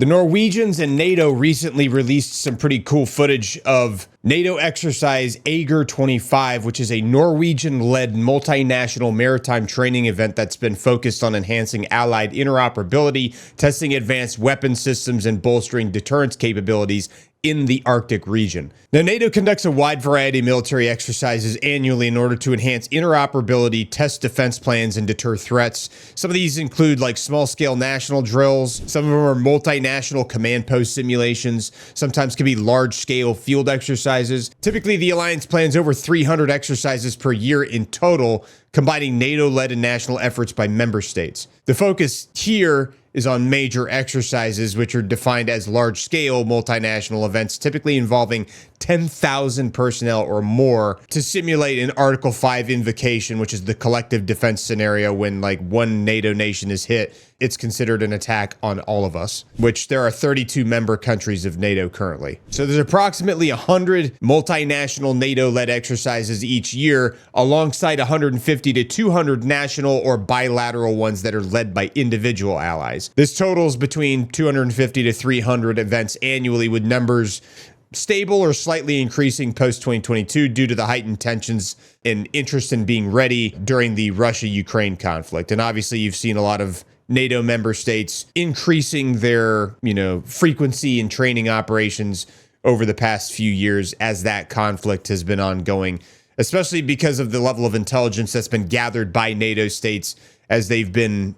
The Norwegians and NATO recently released some pretty cool footage of NATO exercise Ager 25, which is a Norwegian-led multinational maritime training event that's been focused on enhancing allied interoperability, testing advanced weapon systems, and bolstering deterrence capabilities in the Arctic region. Now, NATO conducts a wide variety of military exercises annually in order to enhance interoperability, test defense plans, and deter threats. Some of these include like small-scale national drills. Some of them are multinational command post simulations. Sometimes can be large-scale field exercises. Typically, the alliance plans over 300 exercises per year in total, combining NATO-led and national efforts by member states. The focus here is on major exercises, which are defined as large-scale multinational events, typically involving 10,000 personnel or more, to simulate an Article 5 invocation, which is the collective defense scenario when like one NATO nation is hit. It's considered an attack on all of us, which there are 32 member countries of NATO currently. So there's approximately 100 multinational NATO-led exercises each year, alongside 150 to 200 national or bilateral ones that are led by individual allies. This totals between 250 to 300 events annually, with numbers stable or slightly increasing post-2022 due to the heightened tensions and interest in being ready during the Russia-Ukraine conflict. And obviously you've seen a lot of NATO member states increasing their, frequency and training operations over the past few years as that conflict has been ongoing, especially because of the level of intelligence that's been gathered by NATO states as they've been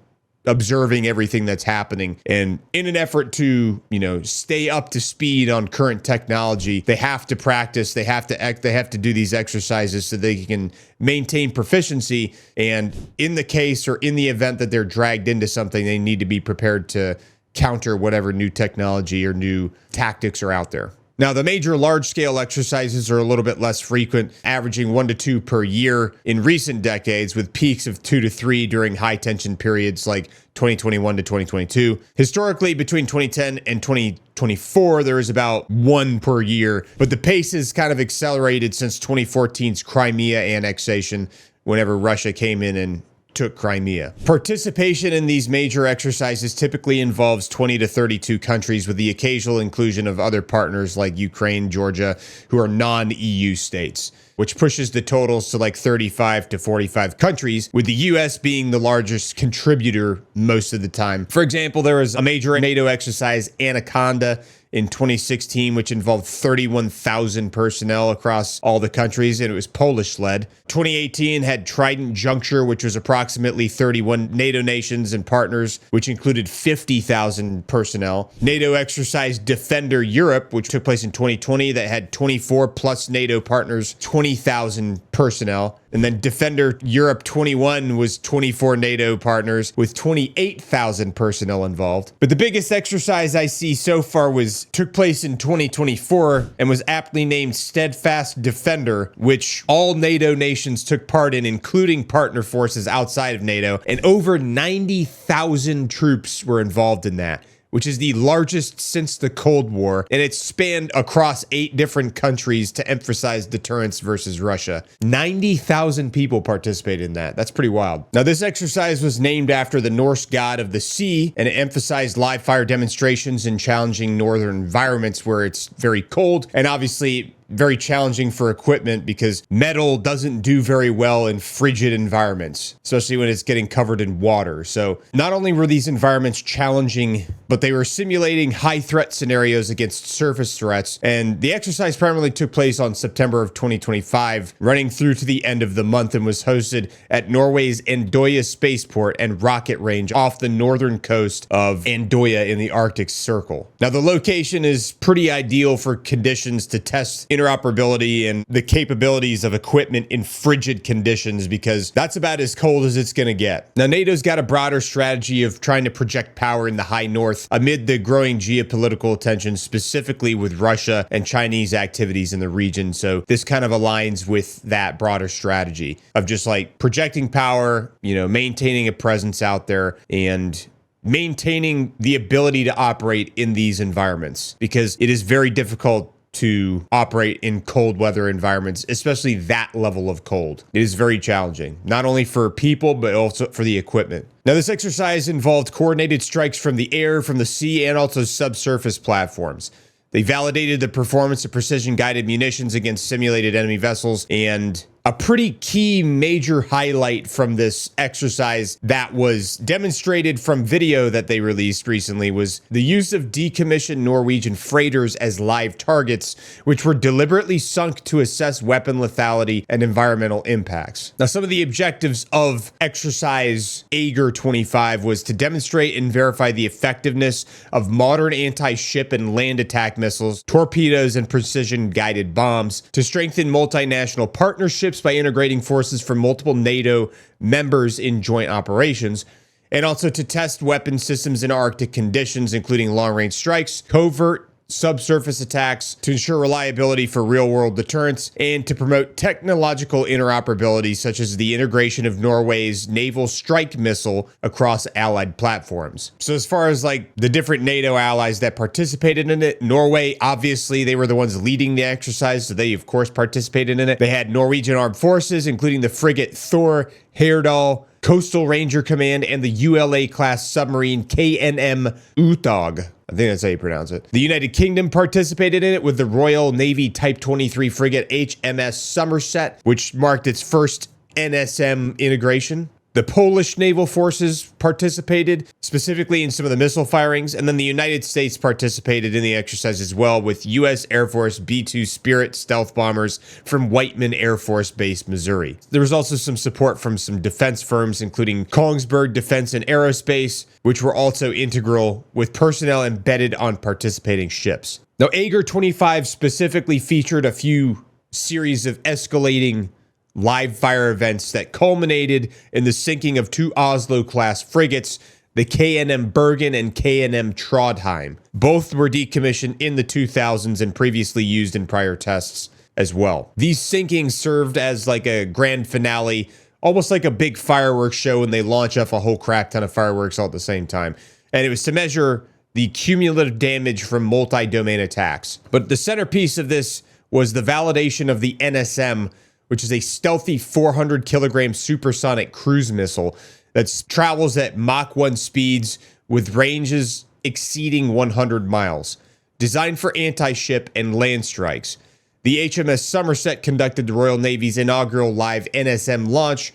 observing everything that's happening. And in an effort to, stay up to speed on current technology, they have to practice, they have to do these exercises so they can maintain proficiency. And in the case or in the event that they're dragged into something, they need to be prepared to counter whatever new technology or new tactics are out there. Now, the major large-scale exercises are a little bit less frequent, averaging 1 to 2 per year in recent decades, with peaks of 2 to 3 during high-tension periods like 2021 to 2022. Historically, between 2010 and 2024, there is about 1 per year, but the pace has kind of accelerated since 2014's Crimea annexation, whenever Russia came in and took Crimea. Participation in these major exercises typically involves 20 to 32 countries, with the occasional inclusion of other partners like Ukraine, Georgia, who are non-EU states, which pushes the totals to like 35 to 45 countries, with the US being the largest contributor most of the time. For example, there was a major NATO exercise, Anaconda, in 2016, which involved 31,000 personnel across all the countries, and it was Polish-led. 2018 had Trident Juncture, which was approximately 31 NATO nations and partners, which included 50,000 personnel. NATO exercise Defender Europe, which took place in 2020, that had 24 plus NATO partners, 20,000 personnel. And then Defender Europe 21 was 24 NATO partners with 28,000 personnel involved. But the biggest exercise I see so far took place in 2024 and was aptly named Steadfast Defender, which all NATO nations took part in, including partner forces outside of NATO, and over 90,000 troops were involved in that, which is the largest since the Cold War, and it spanned across 8 different countries to emphasize deterrence versus Russia. 90,000 people participated in that. That's pretty wild. Now, this exercise was named after the Norse god of the sea, and it emphasized live fire demonstrations in challenging northern environments where it's very cold, and obviously very challenging for equipment because metal doesn't do very well in frigid environments, especially when it's getting covered in water. So not only were these environments challenging, but they were simulating high threat scenarios against surface threats. And the exercise primarily took place on September of 2025, running through to the end of the month, and was hosted at Norway's Andøya spaceport and rocket range off the northern coast of Andøya in the Arctic Circle. Now, the location is pretty ideal for conditions to test interoperability and the capabilities of equipment in frigid conditions, because that's about as cold as it's going to get. Now, NATO's got a broader strategy of trying to project power in the high north amid the growing geopolitical tension, specifically with Russia and Chinese activities in the region. So this kind of aligns with that broader strategy of just like projecting power, maintaining a presence out there and maintaining the ability to operate in these environments, because it is very difficult to operate in cold weather environments, especially that level of cold. It is very challenging, not only for people, but also for the equipment. Now, this exercise involved coordinated strikes from the air, from the sea, and also subsurface platforms. They validated the performance of precision-guided munitions against simulated enemy vessels, and a pretty key major highlight from this exercise that was demonstrated from video that they released recently was the use of decommissioned Norwegian freighters as live targets, which were deliberately sunk to assess weapon lethality and environmental impacts. Now, some of the objectives of exercise Ager 25 was to demonstrate and verify the effectiveness of modern anti-ship and land attack missiles, torpedoes, and precision-guided bombs, to strengthen multinational partnerships by integrating forces from multiple NATO members in joint operations, and also to test weapon systems in Arctic conditions, including long-range strikes, covert subsurface attacks, to ensure reliability for real-world deterrence, and to promote technological interoperability, such as the integration of Norway's naval strike missile across allied platforms. So as far as like the different NATO allies that participated in it, Norway, obviously they were the ones leading the exercise, so they of course participated in it. They had Norwegian armed forces, including the frigate Thor Heyerdahl, Coastal Ranger Command, and the ULA-class submarine KNM Uthog. I think that's how you pronounce it. The United Kingdom participated in it with the Royal Navy Type 23 frigate HMS Somerset, which marked its first NSM integration. The Polish naval forces participated, specifically in some of the missile firings, and then the United States participated in the exercise as well with U.S. Air Force B-2 Spirit stealth bombers from Whiteman Air Force Base, Missouri. There was also some support from some defense firms, including Kongsberg Defense and Aerospace, which were also integral, with personnel embedded on participating ships. Now, Ager 25 specifically featured a few series of escalating live fire events that culminated in the sinking of two Oslo-class frigates, the KNM Bergen and KNM Trondheim. Both were decommissioned in the 2000s and previously used in prior tests as well. These sinkings served as like a grand finale, almost like a big fireworks show when they launch off a whole crap ton of fireworks all at the same time. And it was to measure the cumulative damage from multi-domain attacks. But the centerpiece of this was the validation of the NSM, which is a stealthy 400 kilogram supersonic cruise missile that travels at Mach 1 speeds with ranges exceeding 100 miles, designed for anti-ship and land strikes. The HMS Somerset conducted the Royal Navy's inaugural live NSM launch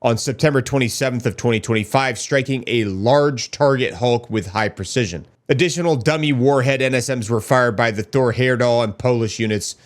on September 27th of 2025, striking a large target hulk with high precision. Additional dummy warhead NSMs were fired by the Thor Heyerdahl and Polish units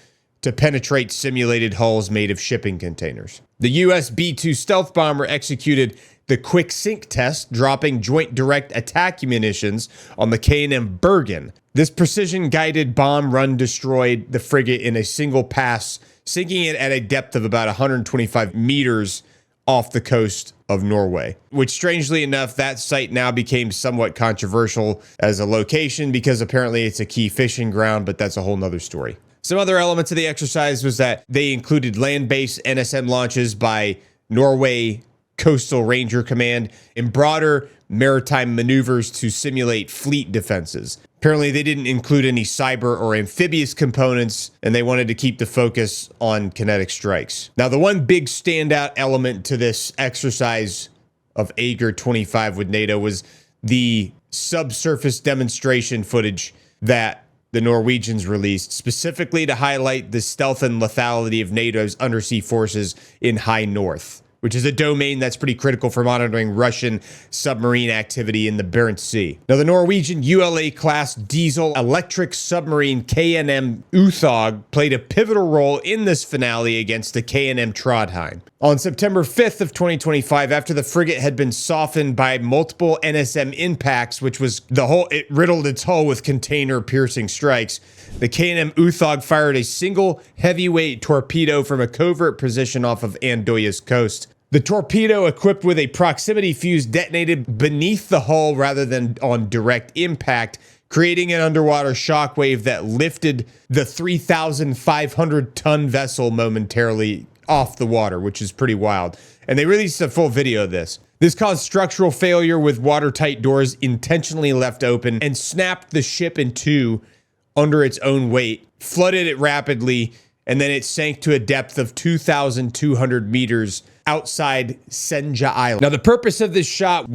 to penetrate simulated hulls made of shipping containers. The U.S. B-2 stealth bomber executed the quick sink test, dropping joint direct attack munitions on the KNM Bergen. This precision-guided bomb run destroyed the frigate in a single pass, sinking it at a depth of about 125 meters off the coast of Norway, which strangely enough, that site now became somewhat controversial as a location because apparently it's a key fishing ground, but that's a whole nother story. Some other elements of the exercise was that they included land-based NSM launches by Norway Coastal Ranger Command and broader maritime maneuvers to simulate fleet defenses. Apparently, they didn't include any cyber or amphibious components, and they wanted to keep the focus on kinetic strikes. Now, the one big standout element to this exercise of Ager 25 with NATO was the subsurface demonstration footage that the Norwegians released, specifically to highlight the stealth and lethality of NATO's undersea forces in High North, which is a domain that's pretty critical for monitoring Russian submarine activity in the Barents Sea. Now, the Norwegian ULA-class diesel electric submarine KNM Uthog played a pivotal role in this finale against the KNM Trondheim. On September 5th of 2025, after the frigate had been softened by multiple NSM impacts, which was it riddled its hull with container-piercing strikes, the KNM Uthog fired a single heavyweight torpedo from a covert position off of Andøya's coast. The torpedo, equipped with a proximity fuse, detonated beneath the hull rather than on direct impact, creating an underwater shockwave that lifted the 3,500-ton vessel momentarily off the water, which is pretty wild. And they released a full video of this. This caused structural failure with watertight doors intentionally left open and snapped the ship in two under its own weight, flooded it rapidly, and then it sank to a depth of 2,200 meters outside Senja Island. Now, the purpose of this shot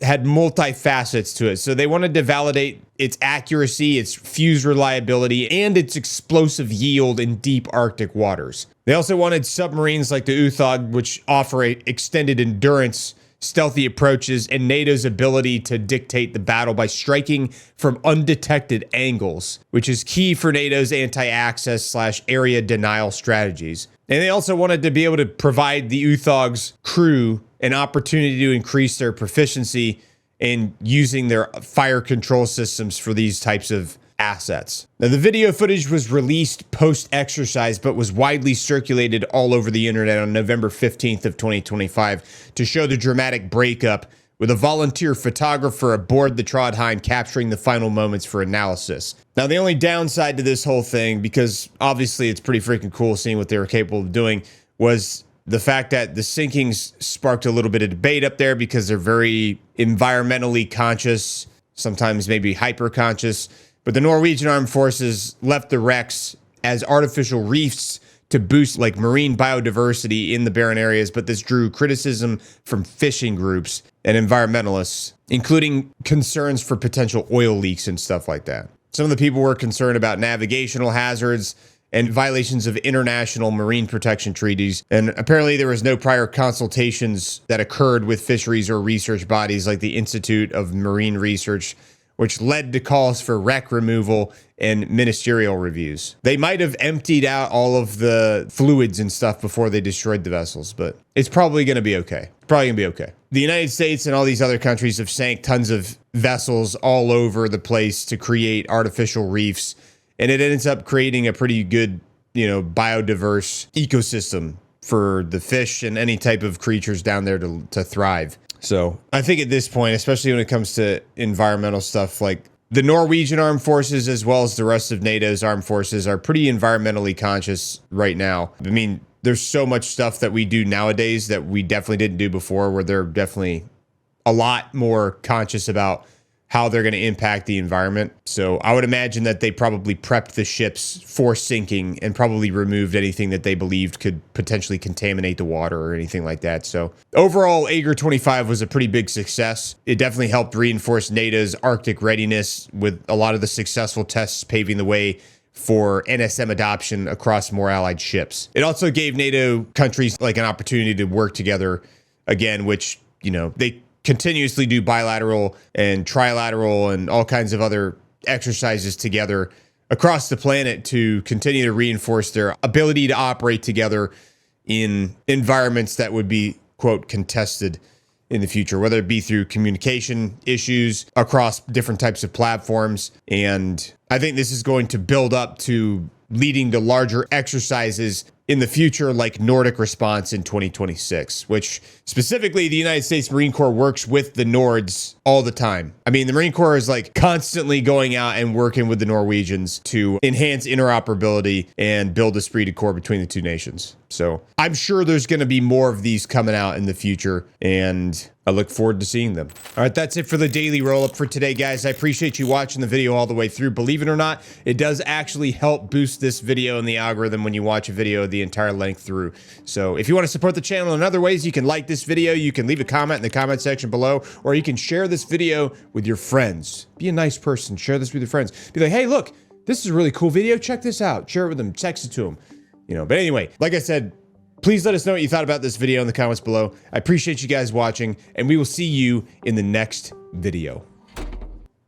had multi-facets to it. So they wanted to validate its accuracy, its fuse reliability, and its explosive yield in deep Arctic waters. They also wanted submarines like the Uthog, which offer extended endurance, stealthy approaches, and NATO's ability to dictate the battle by striking from undetected angles, which is key for NATO's anti-access / area denial strategies. And they also wanted to be able to provide the Uthog's crew an opportunity to increase their proficiency in using their fire control systems for these types of assets. Now, the video footage was released post-exercise, but was widely circulated all over the internet on November 15th of 2025 to show the dramatic breakup, with a volunteer photographer aboard the Trondheim capturing the final moments for analysis. Now, the only downside to this whole thing, because obviously it's pretty freaking cool seeing what they were capable of doing, was the fact that the sinkings sparked a little bit of debate up there because they're very environmentally conscious, sometimes maybe hyper-conscious. But the Norwegian Armed Forces left the wrecks as artificial reefs to boost like marine biodiversity in the barren areas, but this drew criticism from fishing groups and environmentalists, including concerns for potential oil leaks and stuff like that. Some of the people were concerned about navigational hazards and violations of international marine protection treaties. And apparently there was no prior consultations that occurred with fisheries or research bodies like the Institute of Marine Research, which led to calls for wreck removal and ministerial reviews. They might have emptied out all of the fluids and stuff before they destroyed the vessels, but it's probably going to be okay. The United States and all these other countries have sank tons of vessels all over the place to create artificial reefs, and it ends up creating a pretty good, biodiverse ecosystem for the fish and any type of creatures down there to thrive. So I think at this point, especially when it comes to environmental stuff, like the Norwegian Armed Forces as well as the rest of NATO's armed forces are pretty environmentally conscious right now. I mean, there's so much stuff that we do nowadays that we definitely didn't do before, where they're definitely a lot more conscious about how they're going to impact the environment. So I would imagine that they probably prepped the ships for sinking and probably removed anything that they believed could potentially contaminate the water or anything like that. So overall, Ager 25 was a pretty big success. It definitely helped reinforce NATO's Arctic readiness, with a lot of the successful tests paving the way for NSM adoption across more allied ships. It also gave NATO countries like an opportunity to work together again, which, they continuously do bilateral and trilateral and all kinds of other exercises together across the planet to continue to reinforce their ability to operate together in environments that would be, quote, contested in the future, whether it be through communication issues across different types of platforms. And I think this is going to build up to leading to larger exercises in the future, like Nordic Response in 2026, which specifically the United States Marine Corps works with the Nords all the time. I mean, the Marine Corps is like constantly going out and working with the Norwegians to enhance interoperability and build esprit de corps between the two nations. So I'm sure there's going to be more of these coming out in the future, and I look forward to seeing them. All right, that's it for the daily roll-up for today, guys. I appreciate you watching the video all the way through. Believe it or not, it does actually help boost this video in the algorithm when you watch a video the entire length through. So if you want to support the channel in other ways, you can like this video, you can leave a comment in the comment section below, or you can share this video with your friends. Be a nice person, share this with your friends. Be like, hey, look, this is a really cool video, check this out. Share it with them, text it to them. But anyway, like I said, please let us know what you thought about this video in the comments below. I appreciate you guys watching, and we will see you in the next video.